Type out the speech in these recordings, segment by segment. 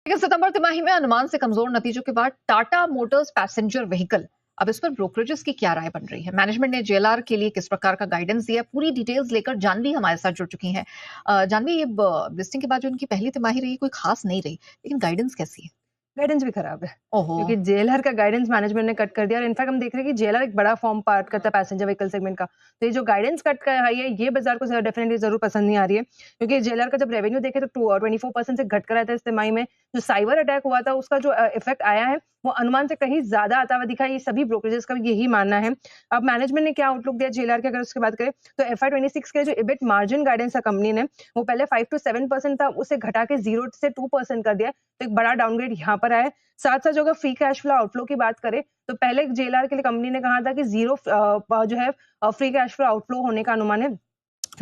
लेकिन सितंबर तिमाही में अनुमान से कमजोर नतीजों के बाद टाटा मोटर्स पैसेंजर व्हीकल, अब इस पर ब्रोकरेजेस की क्या राय बन रही है? मैनेजमेंट ने जेएलआर के लिए किस प्रकार का गाइडेंस दिया? पूरी डिटेल्स लेकर जानवी हमारे साथ जुड़ चुकी हैं। जानवी, ये लिस्टिंग के बाद जो इनकी पहली तिमाही रही कोई खास नहीं रही, लेकिन गाइडेंस कैसी है? गाइडेंस भी खराब है ओहो। क्योंकि जेएलआर का गाइडेंस मैनेजमेंट ने कट कर दिया और इनफैक्ट हम देख रहे हैं कि जेएलआर एक बड़ा फॉर्म पार्ट करता है पैसेंजर व्हीकल सेगमेंट का। तो ये जो गाइडेंस कट कर आई है ये बाजार को डेफिनेटली जरूर पसंद नहीं आ रही है क्योंकि जेएलआर का जब रेवेन्यू देखे तो 24% से घट कर आया था इस तिमाही में। जो साइबर अटैक हुआ था उसका जो इफेक्ट आया है वो अनुमान से कहीं ज्यादा आता हुआ दिखा। ये सभी ब्रोकरेजेस का यही मानना है। अब मैनेजमेंट ने क्या आउटलुक दिया जेएलआर के, अगर उसकी बात करें तो FY26 के जो इबिट मार्जिन गाइडेंस था कंपनी ने, वो पहले 5 to 7% था, उसे घटा के 0 से 2% कर दिया। तो एक बड़ा डाउनग्रेड यहाँ पर आया। साथ-साथ जो अगर फ्री कैश फ्लो आउटफ्लो की बात करें, तो पहले जेएलआर के लिए कंपनी ने कहा था कि ज़ीरो जो है फ्री कैश फ्लो आउटफ्लो होने का अनुमान है।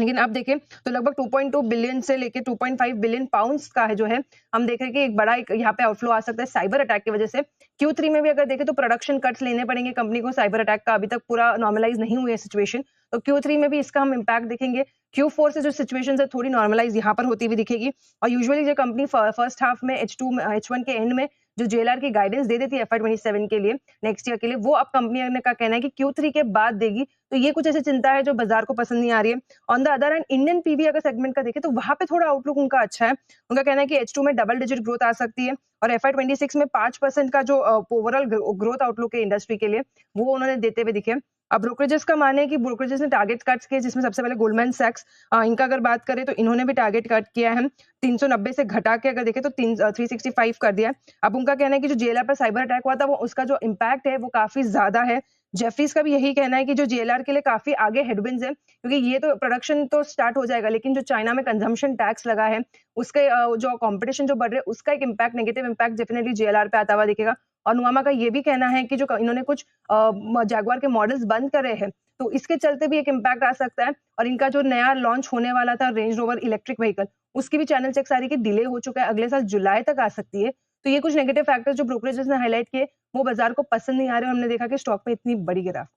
लेकिन अब देखें तो लगभग 2.2 बिलियन से लेके 2.5 बिलियन पाउंड्स का है जो है, हम देख रहे हैं कि एक बड़ा एक यहाँ पे आउटफ्लो आ सकता है साइबर अटैक की वजह से। Q3 में भी अगर देखें तो प्रोडक्शन कट्स लेने पड़ेंगे कंपनी को, साइबर अटैक का अभी तक पूरा नॉर्मलाइज़ नहीं हुई है सिचुएशन। तो Q3 में भी इसका हम इम्पैक्ट देखेंगे। Q4 से जो सिचुएशन है थोड़ी नॉर्मलाइज़ यहाँ पर होती हुई दिखेगी। और यूजुअली जो कंपनी फर्स्ट हाफ में H2 में H1 के एंड में जो जेएलआर की गाइडेंस दे देती है FY27 के लिए, नेक्स्ट ईयर के लिए, वो अब कंपनी ने का कहना है कि Q3 के बाद देगी। तो ये कुछ ऐसी चिंता है जो बाजार को पसंद नहीं आ रही है। On the other hand Indian PV अगर सेगमेंट का देखें तो वहां पे थोड़ा आउटलुक उनका अच्छा है। उनका कहना है कि H2 में डबल डिजिट ग्रोथ आ सकती है और FY26 में 5% का जो ओवरऑल ग्रोथ आउटलुक है इंडस्ट्री के लिए, वो उन्होंने देते हुए दिखे। अब ब्रोकरेजेस का मानना है कि ब्रोकरेजेस ने टारगेट कट्स किए, जिसमें सबसे पहले गोल्डमैन सैक्स, इनका अगर बात करें तो इन्होंने भी टारगेट कट किया है। 390 से घटा के अगर देखें तो 365 कर दिया है। अब उनका कहना है कि जो जेएलआर पर साइबर अटैक हुआ था वो उसका जो इम्पैक्ट है वो काफी ज्यादा है। जेफरीज का भी यही कहना है कि जो जेएलआर के लिए काफी आगे हेडविंड्स है, क्योंकि ये तो प्रोडक्शन तो स्टार्ट हो जाएगा, लेकिन जो चाइना में कंजम्पशन टैक्स लगा है, उसके जो कंपटीशन जो बढ़ रहा है, उसका एक impact, negative impact definitely JLR पे आता हुआ दिखेगा। और नुमामा का ये भी कहना है कि जो इन्होंने कुछ जैगुआर के मॉडल्स बंद करे हैं, तो इसके चलते भी एक इम्पैक्ट आ सकता है। और इनका जो नया लॉन्च होने वाला था रेंज रोवर इलेक्ट्रिक व्हीकल, उसकी भी चैनल चेक्स आ रही है कि डिले हो चुका है, अगले साल जुलाई तक आ सकती है। तो ये कुछ नेगेटिव फैक्टर्स जो ब्रोकरेजेस ने हाईलाइट किए, वो बाजार को पसंद नहीं आ रहे और हमने देखा कि स्टॉक में इतनी बड़ी गिरावट।